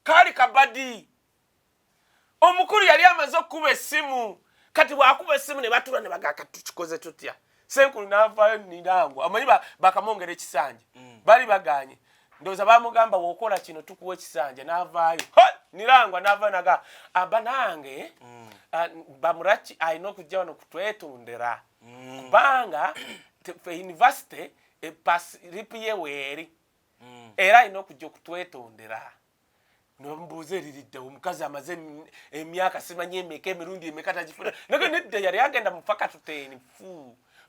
Kali kabadi omukuru yali amaze okuba essimu kati bwakuba essimu ne batula ne bagaka tukikoze tutya senkulu n'avaayo nirangwa amanyi bakamongera ekisanja bali baganye ndoza bamugamba wokola kino tukuwa ekisanja n'avaayo nirangwa n'avaayo naga abanange Bamuraki alina okujja wano kutwetondera kubanga university lipiye weeri era alina okujja okutwetondera nombuuza eriridde omukazi amaze emyaka simanyi emeka emirundi emeka tagifuna naye nedda yali agenda mu fakatuteni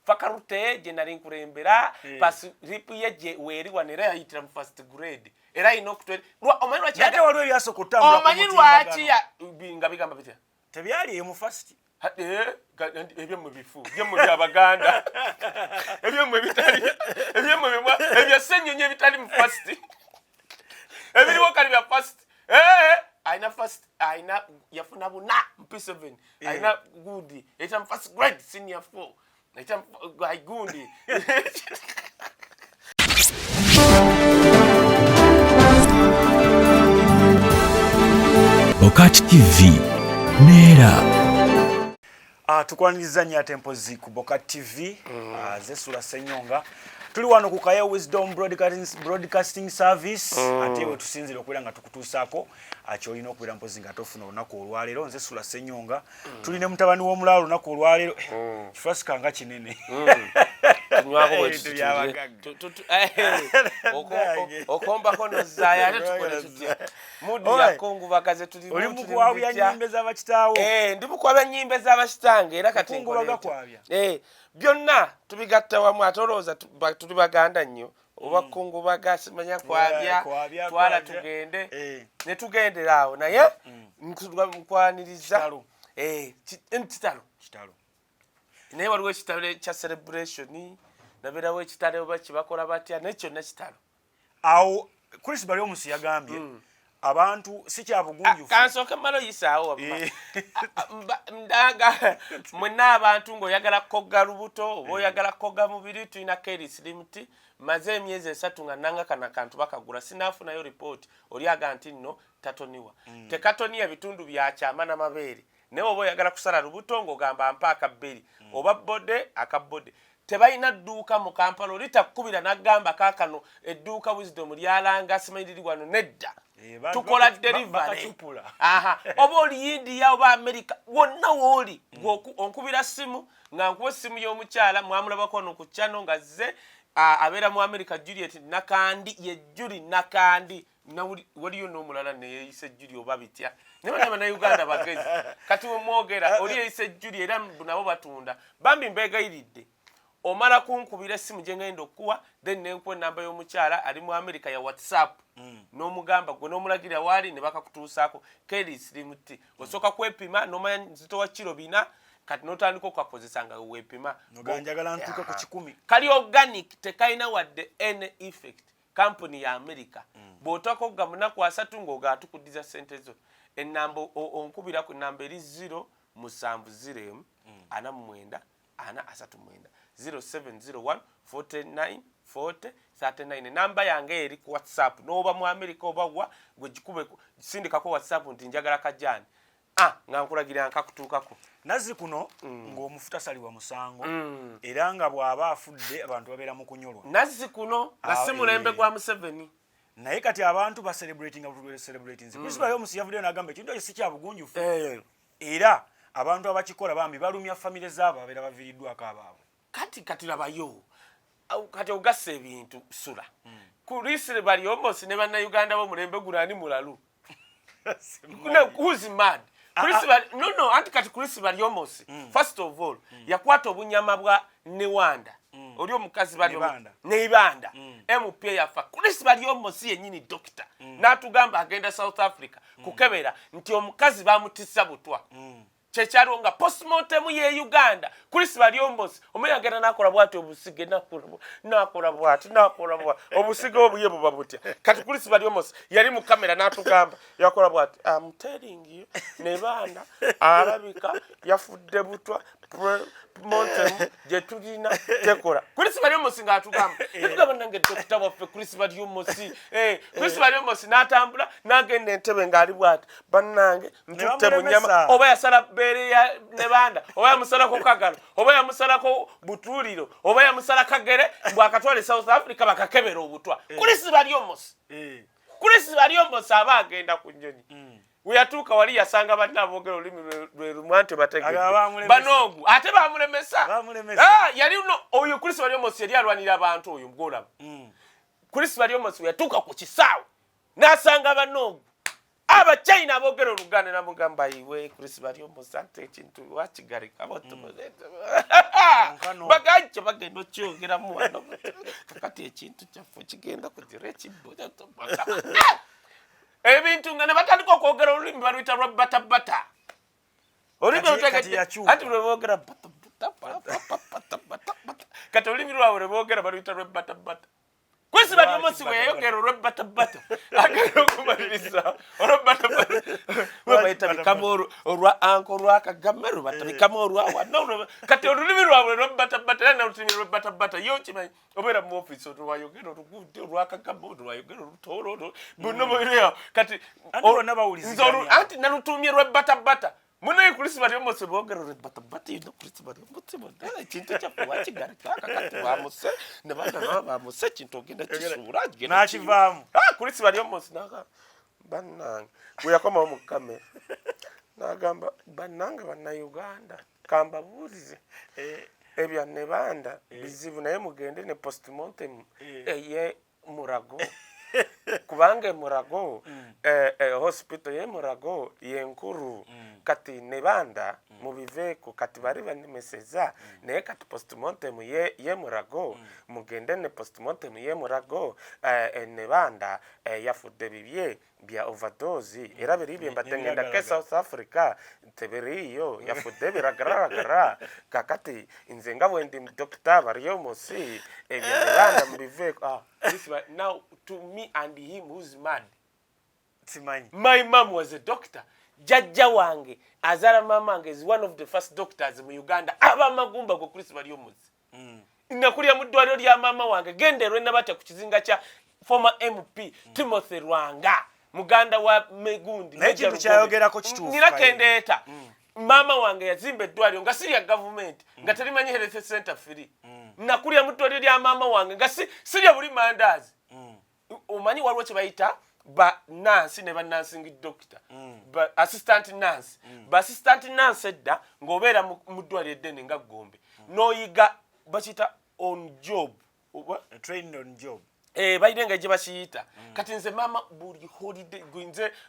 fakarute gye nali nkulembera lipiye gye weeri wano era yayitira mu first grade era alina omanyi lwaki nga bigamba bitya tebyali mu first ebyomwe bifu byomwe byabaganda ebyomwe bitali ebyo SSENYONGA ebitali mu first ebiriwo kali bya first aina first aina yafuna buna P7 aina good eta first grade senior 4 eta gundi BOCAT TV Nera tukwaniriza nnyo tempo zi ku BOCAT TV zesula SSENYONGA tuli wano ku Kaya Wisdom Broadcasting Service ate we tusinzira okubeera nga tukutuusaako kyolina okubeera mpozi nga tofuna olunaku olwaleero nze sula SSENYONGA tuli ne mutabani w'omulaalo olunaku olwaleero kifasika nga kinene okombako nozaayo ate tukole tutya mudi yakongubagaze tuli oli mukwabya nnyimbe z'abakitaawo ndi mukwabya nnyimbe z'abakitange era kati byonna tubigatta wamu ate olowooza tuli baganda nnyo oba kungubaga simanya kwabya twala tugende ne tugendera awo naye nkwaniriza kitalo naye waliwo ekitalo kya celebration nabeerawo ekitalo oba kibakola batya naye kyonna kitalo awo Chris Baliomusi yagambye abantu si kya bugunjufu kansooke malo yisaawo ndaga mwenna abantu ng'oyagala kogga lubuto oba oyagala kogga mubiri tulina Keris Limiti maze emyezi 3 nga nanga kana kantu bakagula sinaafunayo report oli aga nti nno tatoniwa tekatoniya ebitundu byakyama n'amabeere naye oba oyagala kusala lubuto ng'ogamba mpa akabberi oba bode akabode tebalina dduuka mu Kampala olitakubira n'agamba kaakano edduuka Wisdom lyalanga simanyi liri wano nedda tukola delivery oba oli India oba America wonna wooli onkubira simu nga nkuwa essimu y'omukyala mwamulabako wano ku channel nga zze abeera mu America Juliet Nakandi ye Juli Nakandi waliyo n'omulala neyeyise Juli oba bitya ne Uganda bagezi kati wemwogera oli yeyise Juli era nabo batunda bambi mbeegayiridde omala kunkubira essimu gye ngenda okuwa then nenkuwa enamba y'omukyala ali mu America ya WhatsApp n'omugamba gwe n'omulagira waali ne bakakutuusaako Keris Limiti osooka kwepima n'omanya nzito wa kilo 4 kati n'otandika okukakozesa nga weepima noganjagala ntuuke ku 10 kali organic tekalina wadde any effect company ya America bw'otoka okuga munaku 3 ng'ogaatukudiza ssente zo ennamba onkubira ku nnamba eri 070 49 439 0701 49 40 39 namba yange eri ku WhatsApp n'oba mu America oba wa gwe gikube sindikako WhatsApp nti njagala kajani nga nkulagira nkakutuukako nazi kuno ng'omufuta salibwa musango era nga bw'aba afudde abantu babeera mu kunyolwa nazi kuno nga si mulembe gwa Museveni naye kati abantu ba celebrating Chris Baliomusi yavuddeyo n'agamba ekintu ekyo si kya bugunjufu era abantu abakikola bambi balumya famire zaabo abeera baviiriddwako abaabwe kati labayo kati ogassa ebintu sula Chris Baliomusi ne bannayuganda b'omulembe gulani mulalu who's mad no anti kati Chris Baliomusi first of all yakwata obunyama bwa Newanda oli omukazi bali neibanda Ebipya yafa Chris Baliomusi yennyini doctor n'atugamba agenda South Africa kukebera nti omukazi bamutissa butwa chekyalo nga postmortem ye Uganda Chris Baliomusi omuyagenda nakola bwati obusige nakola bwati obusige obuye buba butya kati Chris Baliomusi yali mu kamera n'atugamba yakola bwati I'm telling you nebanda alabika yafudde butwa montem je tulina tekora Chris Baryomosi ngatugamba tugamba nange dokita waffe Chris Baryomosi Chris Baryomosi natambula nagenda entebe ngali bwati bannange ntutte mu nyama oba yasala bere ya nebanda oba yamusala ko kagalo oba yamusala ko butuliro oba yamusala kagere bwakatwale South Africa bakakebera obutwa Chris Baryomosi Chris Baryomosi abagenda ku nnyonyi Uyatuka wali yasanga banna boogera olimi lwe rumwante bategedde banogu ate bamulemesa yali no oyo Chris Baryomosi yali alwanira abantu oyo mugolaba Chris Baryomosi yatuka ku kisaawe nasanga banogu aba China boogera oluganda namugamba iwe Chris Baryomosi ante ekintu wakigari bagajja bagenda okyogera mu wano kati ekintu kyaffe kigenda kugira ekibbo ebintu ngane batandika okwogera olulimi baluyita lwa batabata olulimi lutegedde anti lwe boogera kati olulimi lwabwe lwe boogera baluyita lwa batabata Chris Baryomosi bwe yayogera olwa batabata agenda okumaliriza olwa batabata bayita bikamu olwa anko olwakagameru batabikamu olwawa kati olulimi lwabwe lwa batabata era nalutimi lwa batabata yo kimanyi obeera mu ofisi olwayogera oluguude olwakagamu olwayogera olutolo bonna boirea kati anti nalutumye lwa batabata munaye Chris Baryomosi boogera olwa batabata yino Chris Baryomosi bodala ekintu kyaffe wakigarika kakati bamuse ne bana bamuse kintu ogenda kisuura nakivaamu Chris Baryomosi naga bannange bweyakomawo mu kamera nagamba bannange bannayuganda kambabuulize ebya nebanda bizibu naye mugende ne postmortem eye Murago kubanga Murago hospital ye Murago yenkuru kati nebanda mubiveeko kati bari banemeseza naye kati postmortem ye Murago mugende ne postmortem ye Murago nebanda yafudde bibye bya overdose era biri mbatengenda ke South Africa tebiriyo yafudde biragaragara kakati inze nga bwendi Dr. Baryomosi ebya nebanda mubiveeko now to me and him who's mad my mom was a doctor jajja wange azala mamange is one of the first doctors mu Uganda aba magumba go Chris Baryomosi nakulya mu ddwaliro lya mama wange genderwe nabata ku kizinga kya former MP Timothy Rwanga muganda wa Megundi n'ekintu kyayogerako kituufu nirakendeeta mama wange yazimba eddwaliro nga sirya government nga terimanyi health center free nakulya mu ddwaliro lya mama wange nga sirya buli mandazi omanyi waliwo kye bayita ba nurse ne ba nursing doctor ba assistant nurse ba assistant nurse edda ng'obeera mu ddwaliro eddene nga Gombe n'oyiga bakiyita on job trained on job bayirenga gye bakiyita kati nze mama buli holiday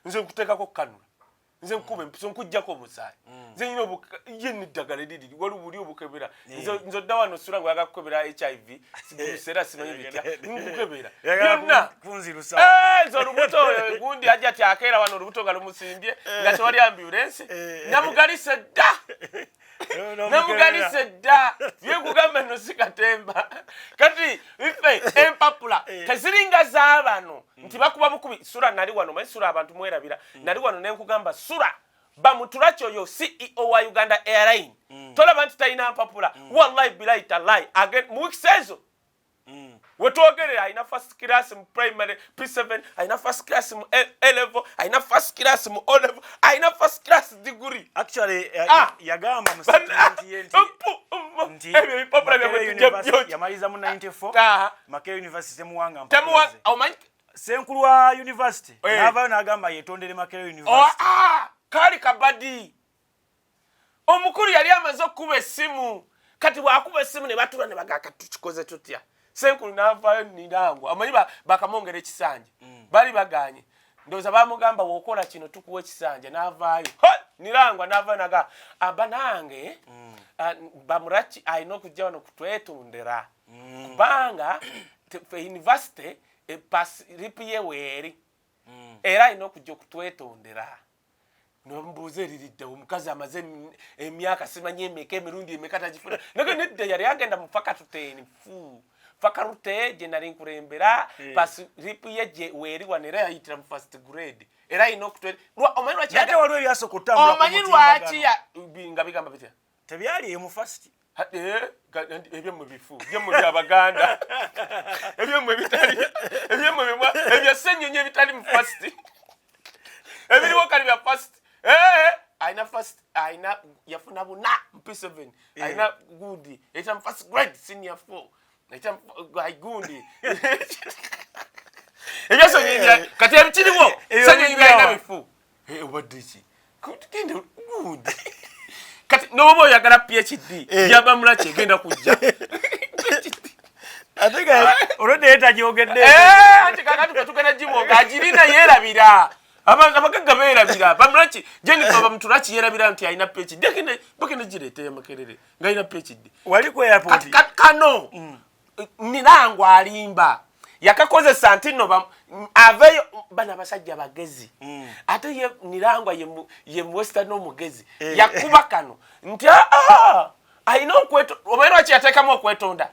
nze nkuteekako kanula nze nkube mpiso nkujjako omusaayi nze nyina yenni ddagala eriri waliwo buli obukebera nze odda wano sula nga yaga kukebera HIV sigusera simanyi bitya nkukebera byonna nze olubuto oyo gundi ajja tyakeera wano olubuto nga lumusimbye nga tewali ambulance namugalise dda namugalise dda byekugamba nno sikatemba kati ife empapula teziringa z'abano nti bakuba bukubi sura nali wano manyi sura abantu mwerabira nali wano nenkugamba sura Bamuturaki oyo CEO wa Uganda Airline tolaba nti talina mpapula wallahi bilahi talahi again mu weeks ezo wetwogerera ayina first class mu primary P7 ayina first class mu A level ayina first class mu O level ayina first class degree actually yagamba mu statement nti ebyo bipapula byo yamaliza mu 94 Makerere University muwanga mpapula omanyi senkulu wa university n'avaayo n'agamba yetondere Makerere University kali kabadi omukulu yali amaze okuba essimu kati bwakuba essimu ne batula ne bagaka tukikoze tutya senkulu n'avaayo nirangwa amanyi bakamongera ekisanja bali baganye ndowooza bamugamba wokola kino tukuwa ekisanja n'avaayo nirangwa n'avaayo naga abanange Bamuraki alina okujja wano kutwetondera kubanga university ripiye weeri era alina okujja okutwetondera nombuuza eriridde omukazi amaze emyaka simanyi emeka emirundi emeka tagifuna naye nedda yali agenda mu fakatuteni fakarute gye nali nkulembera pasi ripiye gye weeri wano era yayitira mu first grade era alina okutwetondera omanyi lwaki waliwo ebyasooka okutambula omanyi lwaki nga bigamba bitya tebyali mu first ebyemwe bifu byemwe byabaganda ebyemwe bitali ebyemwe ebya Ssenyonga bitali mu first ebiriwo kali bya first aina first aina yafuna buna P7 aina good eta first grade senior 4 eta gundi ebya Ssenyonga kati ebikiriwo Ssenyonga aina bifu obadiki kutinde good kati nobo oyagala PhD yabamula kyegenda kujja atega olode etajogedde ati kakati tugenda jimonga ajirina yerabira abagaga berabira bamulaki Jennifer Bamuturaki yerabira nti alina PhD bakene jirete ya makerere nga alina PhD wali ku airport kano nirangwa alimba yakakoze santino aveyo bana basajja bagezi ate ye nirangwa ye western omugezi yakuba kano nti alina okweto obairo akiyatekamu okwetonda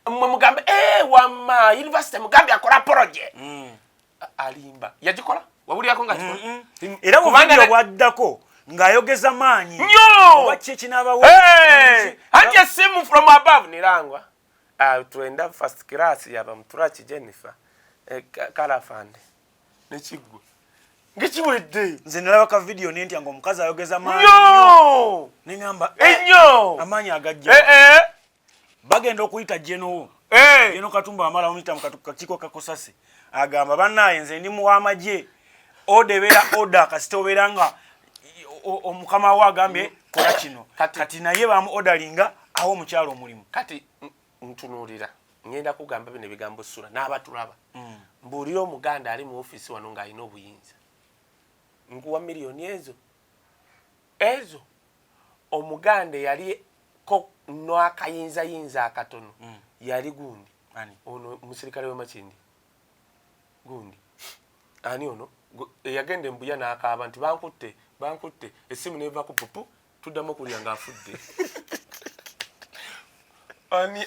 mmwe mugambe wama university mugambe akola project alimba yagikola wabuliyako nga kikola era kubanga bwaddako ng'ayogeza maanyi oba kiki n'abawo anti esimu from above nirangwa tuenda first class ya Bamuturaki Jennifer kalafande nekigwe ngekiwedde nze nalaba ka video nenti ngo omukazi ayogeza maanyi ningamba ennyo amaanyi agajja bagenda okuyita jeno Katumba amala omuyita mu kakiiko kakosase agamba bannaye nze ndi mu w'amagye odebera oda kasita obeera nga omukama we agambye kola kino kati naye bamu odalinga awo omukyalo omulimu kati ntunulira ngenda kugamba bino ebigambo sura n'abatulaba mbuulira omuganda ali mu ofisi wano ng'alina obuyinza nkuwa miliyoni ezo omuganda yali ko n'akayinzayinza akatono yali gundi ono omusirikale w'Emakindi gundi ani ono yagenda embuya n'akaaba nti bankutte essimu neva ku pupu tuddamu kulya ng'afudde ani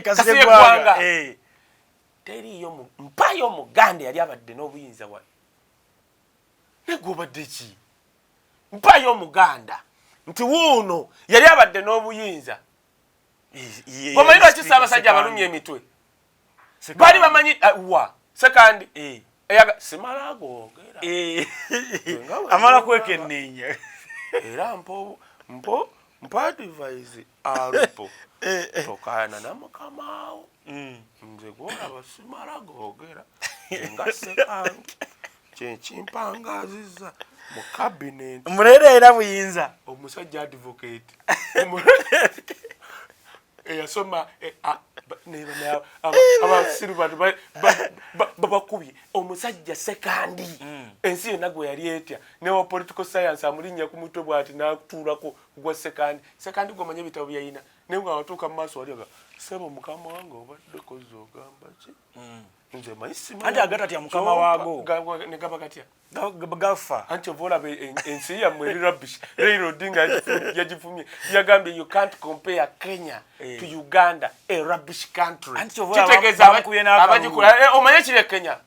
kasire gwanga teriyo mpayo omuganda yali abadde n'obuyinza wali negobadde ki mpayo omuganda nti wuuno yali abadde n'obuyinza bamanyi lwaki Ssaabasajja abalumya emitwe bali bamanyi sekandi simala agogera amala kwekenneenya era mpo advise alupo tokayana na mukamaawo nze gwolaba simala agogera nga sekandi kyenkimpangaziza mu cabinet mulere era buyinza omusajja advocate eyasoma abasiru bantu babakubye omusajja sekandi ensi yonna gwe yali etya newa political science amulinnya ku mutwe bw'ati n'atuulako gwa sekandi gw'omanya ebitabo byayina naye nga watuuka mu maaso wali aga sebo mukama wange obaddeko z'ogamba ki nze mayisima anti agatya mukama waago ne gaba gatya gafa anti oba olaba ensi yammwe eri rubbish Raila Odinga yagifumye yagambye you can't compare Kenya to Uganda, a rubbish country. kitegeeza abagikula omanye kiri Kenya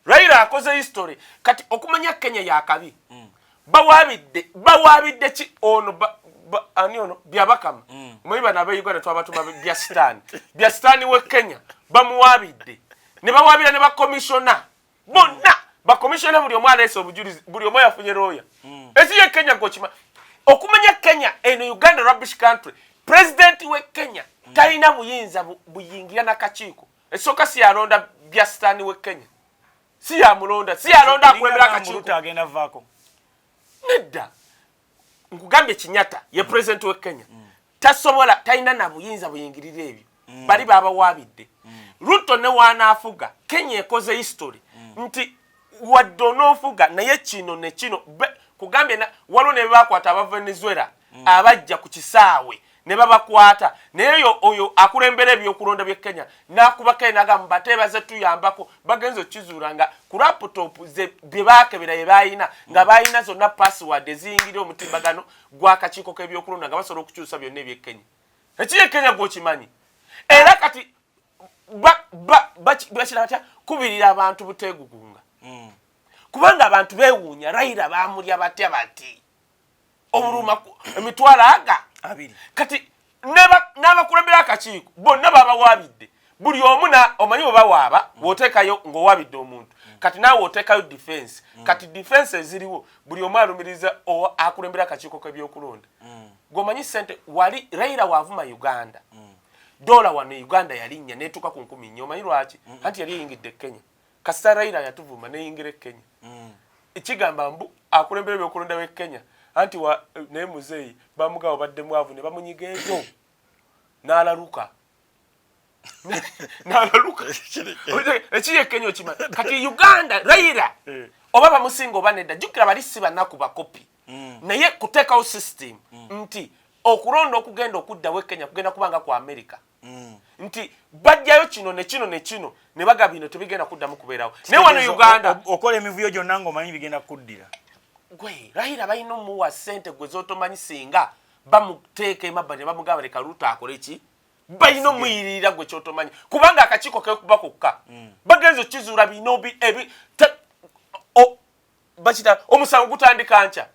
Raila akoze history kati okumanya Kenya yakabi bawabidde ki ono ani ono byabakama mwiba nabe Uganda twabatuma bya stan we Kenya bamuwabidde ne bawabira ne ba commissioner bonna ba commissioner buli omwana eso obujulizi buli omoya afunye roya eziye Kenya gochima okumanya Kenya eno Uganda rubbish country president we Kenya talina buyinza buyingira na kakiiko esoka si alonda bya stan we Kenya si amulonda si alonda akwebera kakiiko agenda vako nedda nkugambye Kinyata ye president we Kenya tasobola talina na buyinza buyingirira ebyo bali baba wabidde Ruto ne wanaafuga Kenya ekoze history nti wadonofuga naye kino ne kino kugambye na walo ne bakwata aba Venezuela abajja ku kisaawe ne babakwata naye oyo akulembera ebyokulonda bye Kenya nakuba Kenya agamba tebaze tuyambako bagenzo kizuranga ku laptop ze bibakebera yebayina nga bayina zonna password ezingire omutimbagano gwa kakiiko k'ebyokulonda nga basobola okukyusa byonna ebye Kenya ekiye Kenya gwokimanyi era kati bakirata kubirira abantu butegugunga kubanga abantu bewuunya Raila bamulya batya bati obuluma emitwalo aga abiri kati n'abakulembera akakiiko bonna babawabidde buli omu omanyi bwe bawaaba w'oteekayo ng'owabidde omuntu kati naawe oteekayo defense kati defense eziriwo buli omu alumiriza akulembera akakiiko k'ebyokulonda gwomanyi sente wali Raila waavuma Uganda dola wano Uganda yalinnya neetuuka ku 10,000 omanyi lwaki anti yali eyingidde Kenya kasita Raila yatuvuma neyingira Kenya ekigamba mbu akulembera ebyokulonda b'e Kenya anti naye muzeeyi bamugawo badde mwavu ne bamunyiga ezo n'alaluka ekiye Kenya okimanya kati Uganda Raila oba bamusinga oba nedda jjukira bali si bannaku bakopi naye kuteekawo system nti okulonda okugenda okuddawo e Kenya kugenda kubanga ku America nti bajjayo kino ne kino ne kino ne baga bino tebigenda kuddamu kubeerawo naye wano Uganda okola emivuyo gyonna ng'omanyi bigenda kuddira gwe Raila balina omuwa ssente gwe z'otomanyi singa bamuteeka emabbali ne bamugamba leka Ruto akole ki balina omuyirira gwe ky'otomanyi kubanga akakiiko kekuba kokka bagenza okizuula binobi bakita omusango gutandika nca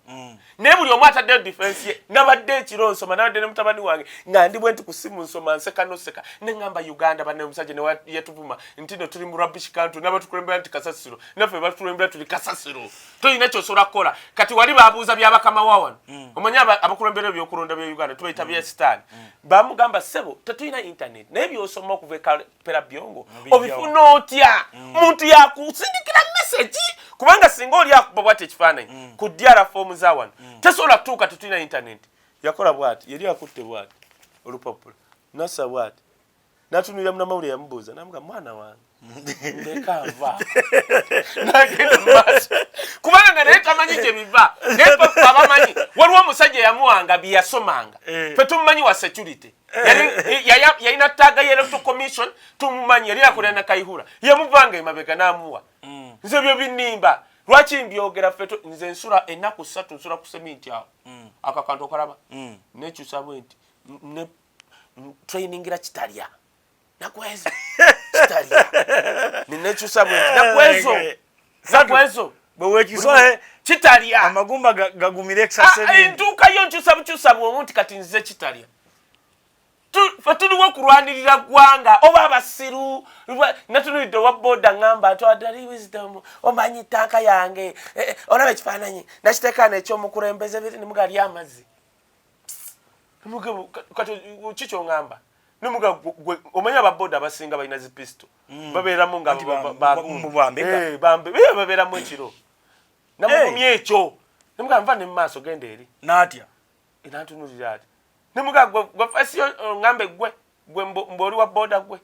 naye buli omu ataddeyo defense ye nabadde ekiro nsoma nabadde ne mutabani wange nga ndi bwe nti ku simu nsoma nseka noseka ne ngamba Uganda banne omusajja ne yatuvuma nti no tuli mu rubbish country n'abatukulembera nti kasasiro naffe batukulembera tuli kasasiro toyina ky'osobola kukola kati wali baabuuza byabakama wawano omanyi abakulembera ebyokulonda bya Uganda tubayita bya sitaani bamugamba ssebo tetulina internet naye byosoma okuva ekapera byongo obifuna otya muntu yakusindikira message kubanga singa oli akuba bwati ekifaananyi ku diara fomu za wano tesobola kutuuka tetulina internet yakola bwati yali akutte bwati olupapula nasa bwati natunulira munamawulire yamubuuza namuga mwana wange ndeka nva nagenda maaso kubanga nga naye tamanyi gye biva naye papa abamanyi waliwo omusajja yamuwanga bye yasomanga fe tumumanyi wa security yalina ttaaga ye electoral commission tumumanyi yali akolera na Kayihura yamuvanga emabega n'amuwa nze byo binnimba lwaki mbyogera ffe nze nsula ennaku 3 nsula ku seminti awo akakantu okalaba nekyusa bwenti ne trainingira kitalya nakwezo kitalya nekyusa bwenti nakwezo bwewekisole kitalya amagumba gagumire exercise ntuukayo nkyusa bw'omuntu kati nze kitalya fe tuliwo kulwanirira ggwanga oba abasiru natunulidde owa boda ngamba twadali wisdom omanyi tanka yange olaba ekifaananyi nakiteekana ekyomukulembeze biri nemugali amazzi kikyongamba nemuga omanyi ababoda abasinga balina zipisto babeeramu nga babeeramu ekiro namugumya ekyo nemuga nva ne mumaaso genda eri natya nantunulira ati nemuga gwafasiyo ngambe gwe mboli wa boda gwe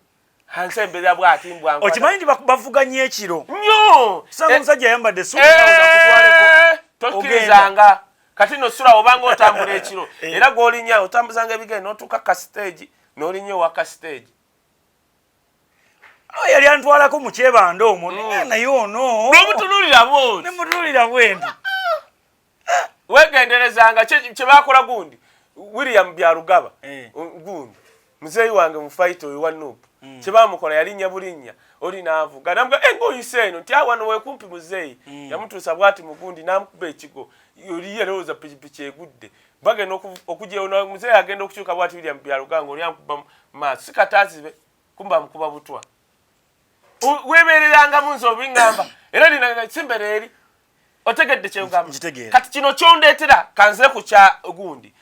hansembera bwati mbwangu okimanyi nti bavuganye ekiro nnyo sanga omusajja ayambadde suuti tokkirizanga kati nosula obanga otambula ekiro era gw'olinya otambuzanga ebigere n'otuuka ka stage n'olinya owaka stage yali antwalako mu kyebanda omwo naye ono n'omutunulira bwoti nemutunulira bwenti wegenderezanga kye bakola gundi William Byarugaba gundi muzeeyi wange mufaito oyo wa Nuupu kye bamukola yalinnya bulinnya oli n'avuga namuga ng'oyise eno nti wano weekumpi muzeeyi yamutuusa bwati mugundi n'amukuba ekigo oli yalowooza pikipiki egudde bagenda okugyeyo muzeeyi agenda okukyuka bwati William Byarugaba oli amukuba maaso sikataazibe kumba mukuba butwa weebeererangamu nze obiŋŋamba era lina simbere eri otegedde kyengamba kati kino kyondeetera kanze ku kya gundi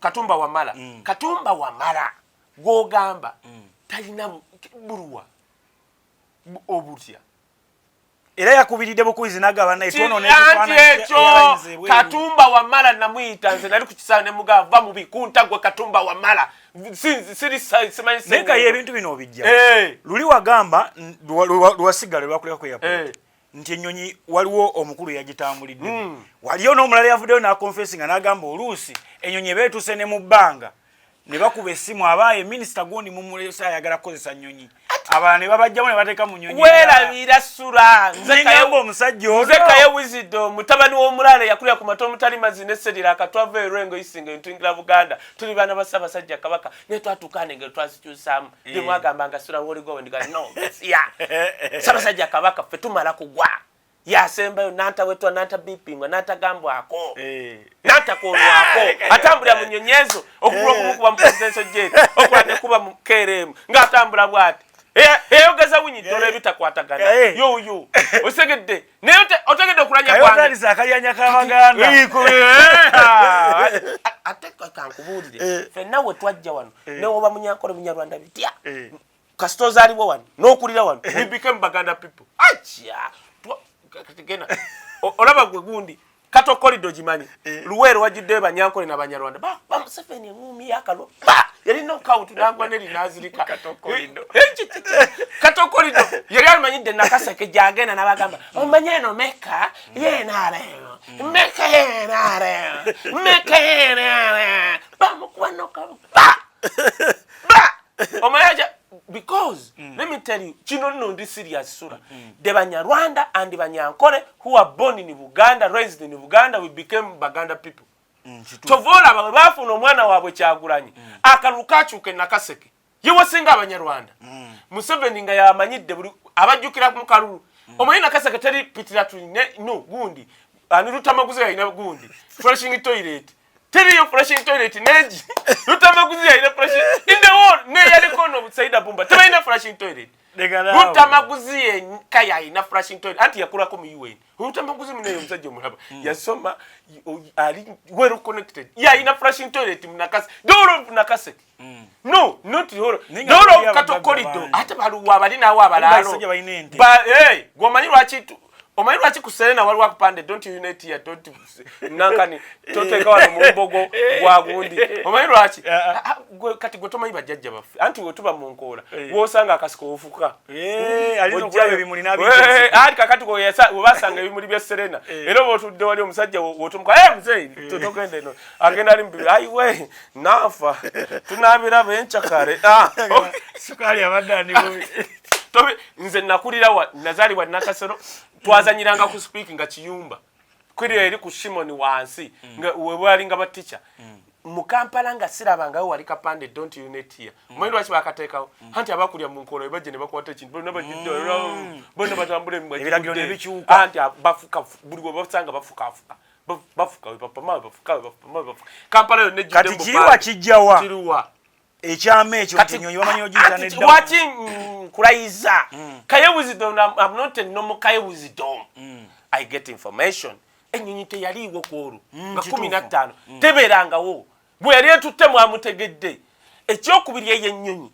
Katumba Wamala Katumba Wamala gw'ogamba talina buluwa obutya era yakubiridde bukuizi n'agaba n'etono n'ekifaananyi Katumba Wamala namuyita nze nali ku kisaawe ne mugamba va mubi kunta gwe Katumba Wamala simanyi nekaye ebintu bino obijja luli wagamba lwasigala lwakuleka kweyapo nti ennyonyi waliwo omukulu yagitambulidde waliyo n'omulala yavuddeyo n'akonfesinga n'agamba oluusi ennyonyi ebeetuuse ne mu bbanga ne bakuba essimu abaaye minisita gundi mumulesa ayagala kukozesa nnyonyi abalala ne babajjamu ne bateeka mu nnyonyi weerabira sula nzekayamba omusajja ono nzekaye wizido mutabani w'omulala yakulira ku mata omutali mazzi n'esserira akatwava erwengo isinga entungira Buganda tuli baana ba Ssaabasajja Kabaka naye twatuukaana engero twazikyusaamu ne mwagambanga sula woligowe ndiga no mesiya Ssaabasajja Kabaka ffe tumala kugwa yasembayo nanta wetwa nanta bipingwa nanta gambwako nanta kolwako atambula mu nyonyezo okubula kuba mu presidential jet okulade kuba mu KRM ngatambula bwati eyogeza winyi dole bitakwatagana yo osegedde neyote otegedde okulanya kwange kayotaliza akalyanya kabaganda iko ateka kankubulire fenna we twajja wano ne oba munyankole munyarwanda bitya kastoza aliwo wano n'okulira wano we became baganda people acha katigena olaba gwe gundi kato corridor jimanyi luwero wajidde banyankole na banyarwanda ba Museveni ngumi yakalo yali no count nangwa neli nazirika kato corridor yali almanyide nakaseke jagena nabagamba omanyeno meka yenaleyo meka yenale ba mukwanoka ba omayaja because let me tell you chino no ndi serious sura de banyarwanda and banyankole who are born in Uganda raised in Uganda we became Baganda people tovola bafuna omwana wabwe kyagulanye akalukachuke nakaseke yewe singa abanyarwanda Museveni nga yamanyidde buli abajjukira mu kalulu omanyina kaseke teri pitira tu no gundi anirutamaguzi ina gundi flushing toilet tell you flushing toilet neji rutamaguzi ina flushing in the world ne yali kono Saida Bumba tell ina flushing toilet rutamaguzi kaya ina flushing toilet anti yakura ko mu UN rutamaguzi mune yomsaje mulaba yasoma ali were connected ya ina flushing toilet munakase doro munakase no not doro kato corridor ate baluwa bali nawo abalalo ba gwamanyirwa kitu omanyirwa kikusena wali wakupande don't unite here don't nankani toteka wano mumbogo gwagundi omanyirwa ki kati gotomanyi bajjajja bafe anti wetuba munkola wosanga akasiko ofuka alino kwa bimuli nabi ati kakati ko yesa obasanga ebimuli bya Serena era botudde wali omusajja wotumka mzee totokende no agenda ali mbibi aiwe nafa tunabira benchakare sukali abadani bubi tobe nze nakulira wa nazali wa nakasero twazanyiranga ku speaking nga kiyumba kwiri eri ku Shimon wansi nga webali nga baticha mu Kampala nga sirabanga wali kapande don't unite here mwendo wachi bakateekawo anti abakulya mu nkolo ebaje ne bakwata ekintu bona bajidde bona batambule mu ebiragiro ne bikyuka anti bafuka buli bwo basanga bafuka papa Kampala ne jidde kati kiwa kijjawa kiruwa ekyame ekyo kinyonyi bamanyi ojita ne dda wati kuraiza kayewuzidom I'm not a normal kayewuzidom I get information enyonyi teyaliwo kwolu nga 15 teberangawo bwe yali etutte mwamutegedde ekyokubiri y'ennyonyi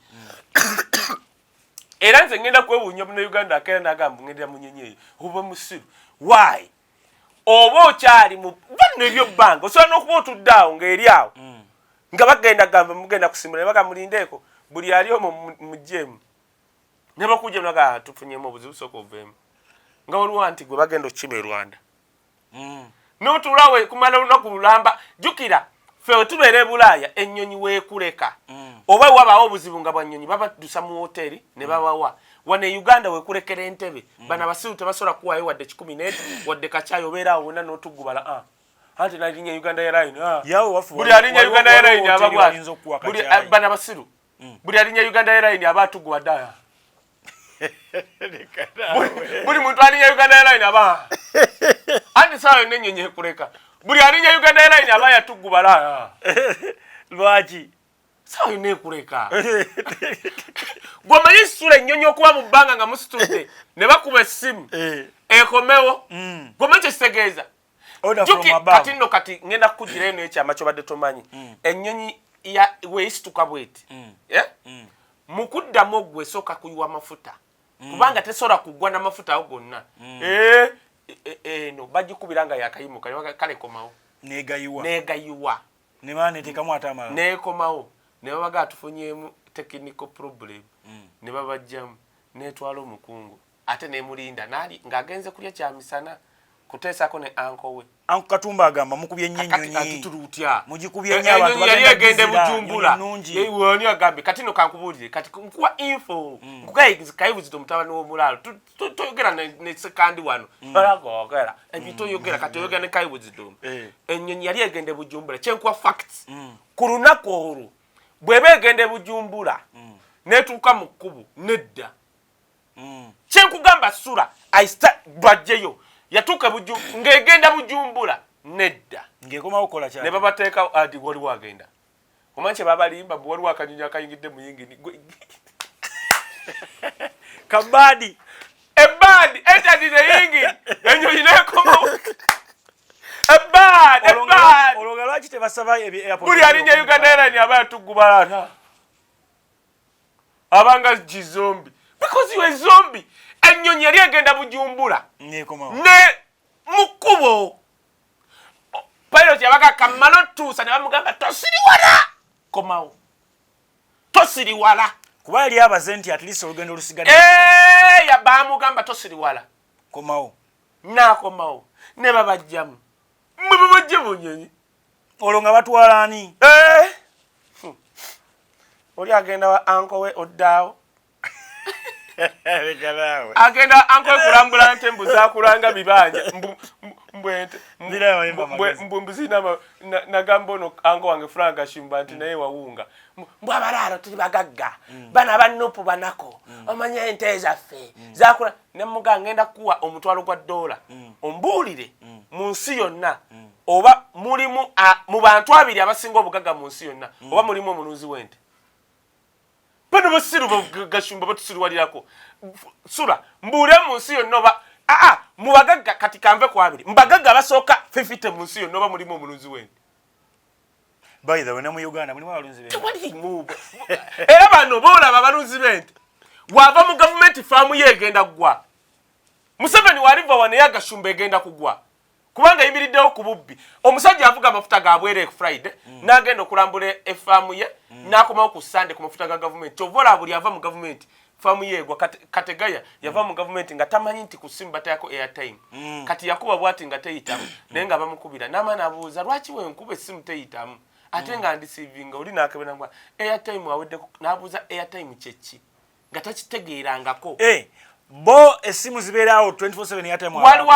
era nze ngenda kwewuunya mu Uganda akera nagamba ngenda mu nnyonyi eyo oba musiru why oba okyali mu bano ebyo bbanga osobola n'okuba otudde awo ng'eri awo nga bagenda gamba mugenda kusimula baka mulindeeko buli ali omu mujjemu ne bakujja naga tufunyemu obuzibu soko ovemu nga waliwo anti gwe bagenda okukima e Rwanda n'otulawe kumala olunaku lulamba jukira fe tubeera e Bulaaya ennyonyi weekuleka oba wabaawo obuzibu nga bwannyonyi babadusa mu hoteri ne babawa wane Uganda weekulekera entebe bana basiru tebasobola kuwaayo wadde 10 wadde kacaayo obeera awo wonna n'otugubala anti nalinya Uganda Airline yawo wafu buli alinya Uganda Airline abagwa buli bana basiru buli alinya Uganda Airline abatugwa daya buli muntu alinya Uganda Airline aba anti sawa nenyenye kuleka buli alinya Uganda Airline aba yatugubala lwaki sawa ne kuleka gwamanyi sura nyonyo kuba mu banga nga musitudde ne bakuba simu ekomewo gwamanyi kisegeeza juki kati no kati ngenda kugira eno ekyama kyo badde tomanyi ennyonyi ya weisituka bweti mukuddamu ogwe soka kuyiwa mafuta kubanga tesobola kugwa n'amafuta ago gonna no bagikubiranga yakayimuka kale komawo negayiwa ne maana tekamu atamala ne komawo ne babaga tufunyemu technical problem ne babajjamu netwala omukungu ate ne mulinda nali ng'agenze kulya kyamisana kutesako ne anko we anko Katumba agamba mukubye ennyonyi kati tulutya mugikubye nya abantu bagenda yegende bujumbula woni agambe kati no kankubulire kati kuwa info kugayigiza kayibuzito mutabani wo mulalo tuyogera ne second wano baragogera ebito yogera kati yogera ne kayibuzito ennyonyi yali egende bujumbula kyenkwa facts kulunako olu bwebe egende bujumbula netuka mukubu nedda kyenkugamba sura I start bajjeyo yatuuka ng'egenda Bujumbura nedda ng'ekoma ukola kyali ne babateeka ati wali wagenda omanyi babalimba wali wakanyonyi akayingidde mu yingini kabadi ebadi etadi ne yingini enyonyi nekomawo ebadi olonga lwaki tebasaba airport buli alinya Uganda Airlines aba yatugubalana abanga gizombi because you a zombie enyonyi yali egenda Bujumbura nekomawo ne mukubo pilot yabaga kamalo tuusa ne bamugamba tosiriwala komawo tosiriwala kuba yali abaze nti at least olugendo lusigadde ya bamugamba tosiriwala komawo nakomawo ne babajjamu mbabajja bunyonyi olonga batwala ani oli agenda wa anko we oddaawo Begalawe. Agenda anko kulambula ntembu za kulanga bibanja. Mbuzina na gambono anko wange Franka Shimba nti naye wawunga. Mbwabalaro tuli bagagga. Bana bannopu banako. Omanya ente zaffe. Zakula ne muga ngenda kuwa omutwalo gwa dola. Ombulire mu nsi yonna. Oba mulimu mu bantu abiri abasinga obugagga mu nsi yonna. Oba mulimu omunuzi w'ente. Bano basiru bagashumba batusiruwalirako. Sura mbure munsi yo noba mubagagga kati kanve kwa abiri. Mbagagga basoka 50 munsi yo noba mulimo omunuzi wende. By the way na mu Uganda mulimo abalunzi bende. Tewali mube. Era bano bola babalunzi bende. Wava mu government farm yegenda kugwa. Museveni waliva wane yagashumba egenda kugwa. Kubanga yimiriddewo ku bubbi. Omusajja avuga amafuta gabwere ku Friday nagenda okulambula efamu ye nakomawo ku Sunday ku mafuta ga government. Tovola buli ava mu government famu yegwa kategaya yava mu government nga tamanyi nti kusimba tayako airtime. Kati yakuba bwati nga teyitamu naye nga bamukubira n'amaana abuuza lwaki we nkube simu teyitamu ate nga ndisivinga oli nakabena ngwa airtime awedde n'abuuza airtime kyeki nga takitegeerangako. Bo esimu zibeerawo 24/7 airtime waliwo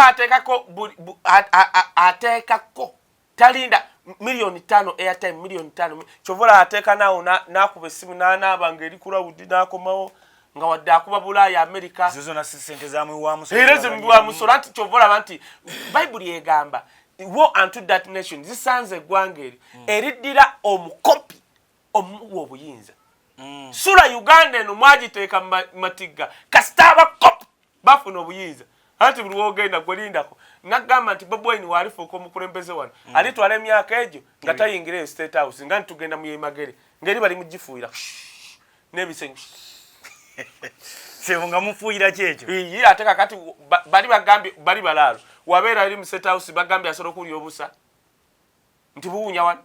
ateekako talinda milioni 5 airtime milioni 5 chovola ateeka nawo nakuba esimu n'anaaba ng'eri ku lawudi n'akomawo nga wadde akuba Bulaaya Amerika zizo na sente zamu wa muso era zimbwa musola nti chovola nti Bible yegamba wo unto that nation zisanze gwangeri eriddira omukopi omuwa obuyinza. Sura Uganda eno mwagiteeka matiga kasitaba kop bafuna obuyinza ati buli wogenda gwelindako nagamba nti Bobi Wine walifuuka omukulembeze wano alitwala emyaka egyo nga tayingira State House nga ntugenda mu Yemagere ngeri bali mugifuuyira n'ebisenyi sebo nga mufuuyira kyekyo iyi ate kakati bali bagambye bali balaalo wabeera eri mu State House bagambye asobola okulya obusa nti buwunya wano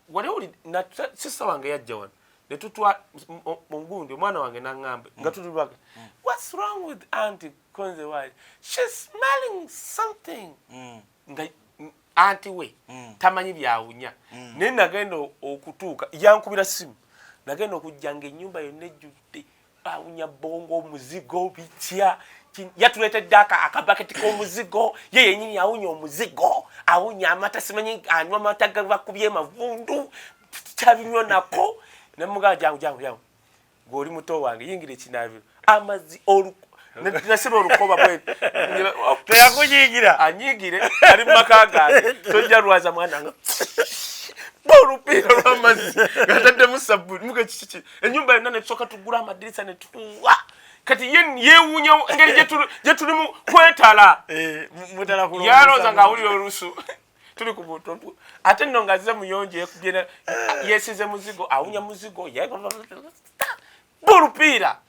wale uli na sister wange yajja wano ne tutwa mungundi omwana wange nangambe nga tutulwaga what's wrong with Auntie Konze why she's smelling something nga auntie we tamanyi byawunya ne nagenda okutuuka yankubira simu nagenda okujjanga ennyumba yonna ejjudde awunya bongo omuzigo bitya yatuletedde akabaketi k'omuzigo ye yennyini awunya omuzigo awunya amata simanyi anywa amata gabakubye mavundu tabinywa nako nemuga jangu goli muto wange yingira ekinaabiro amazi nasema olukoba bwe teyakunyigira anyigire ali mu maka gange tojja lwaza mwana nga borupira lw'amazzi gatadde sabuni muke kiki ennyumba yonna ne tusoka tugula amadirisa ne tuwa kati yewunya ngeri je tulimu kwetala mutala ku yaroza nga uli olusu tuli ku buto ate nno ngaze muyonje kubyena yesize muzigo awunya muzigo borupira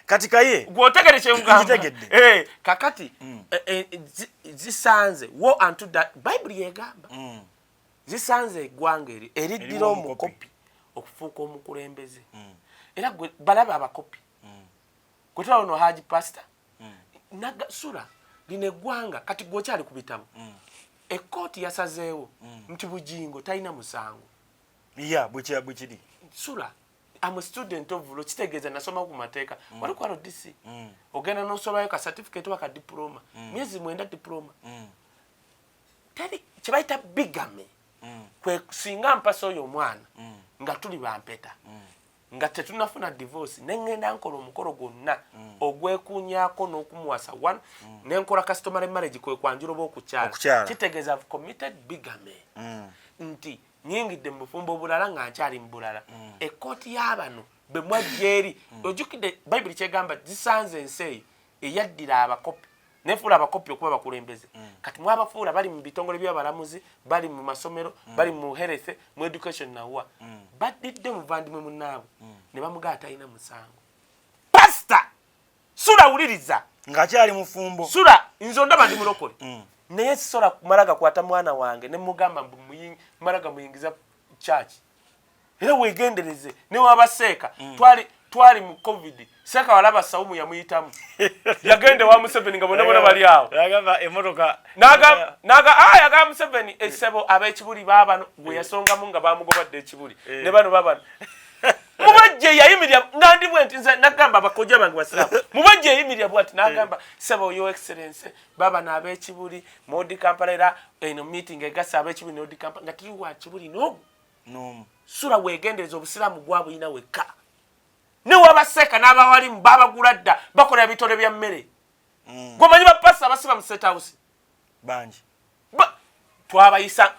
katika ye gwotegere kyengamba kakati zisanze wo unto that Bible yegamba zisanze eggwanga eriddira omukopi okufuuka omukulembeze era balaba abakopi kwetala ono Haji Pastor sura lino eggwanga kati gwokyali ku bitabo ekkooti yasazeewo nti Bujingo talina musango bwekiri sura I'm a student of law kitegeeza nasoma ku mateeka wali ku RDC ogenda n'osolayo ka certificate wa ka diploma myezi 9 diploma teri kyebayita bigame kwe singa mpasa oyo omwana nga tuli bampeta nga tetunafuna divorce nengenda nkola omukolo gwonna ogwekunyako n'okumuwasa one nenkola customary marriage kwe kwanjula oba okukyala kitegeeza I've committed bigamy nti nyingidde mu bufumbo obulala nga nkyali mu bulala ekkooti y'abano be mwajja eri ojjukidde bayibuli kyegamba zisanze ensi eyo eyaddira abakopi nefuula abakopi okuba bakulembeze kati mwabafuula bali mu bitongole by'abalamuzi bali mu masomero bali mu health mu education nawa badidde muvandimwe munnaabwe ne bamugaa talina musango pasta sula wuliriza ng'akyali mufumbo sula nze ondaba ndi mulokole naye sisobola kumala gakwata mwana wange ne mugamba mala gamuyingiza church era wegendereze ne wabaseeka twali mu covid seka walaba saumu yamuyitamu yagende wa Museveni nga bonna bali awo yagamba emotoka yaga Museveni esebo ab'ekibuli babano gwe yasongamu nga bamugobadde ekibuli ne bano babano mubajje yayimirya ngandi bwenti nze nagamba abakoja bange basiramu mubajje yayimirya bwati nagamba sebo your excellency baba na ab'ekibuli modi Kampala eno meeting egasa ab'ekibuli modi Kampala nga tuli wa kibuli no sura wegendereza obusiramu gwabwe ina weka ne wabaseka n'abawali mbabagula dda bakola ebitole bya mmere gomanyi bapasa abasiba mu State House banji twabayisa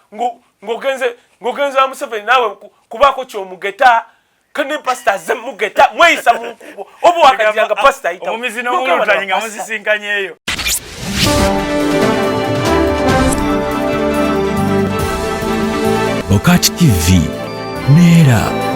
ngogenze wa Museveni nawe kubako kyomugeta kane pasta ze mugeta mweyisa mu nkubo obo wakajanga pasta ita omumizi n'omulota nga musisinkanye eyo BOCAT TV Nera.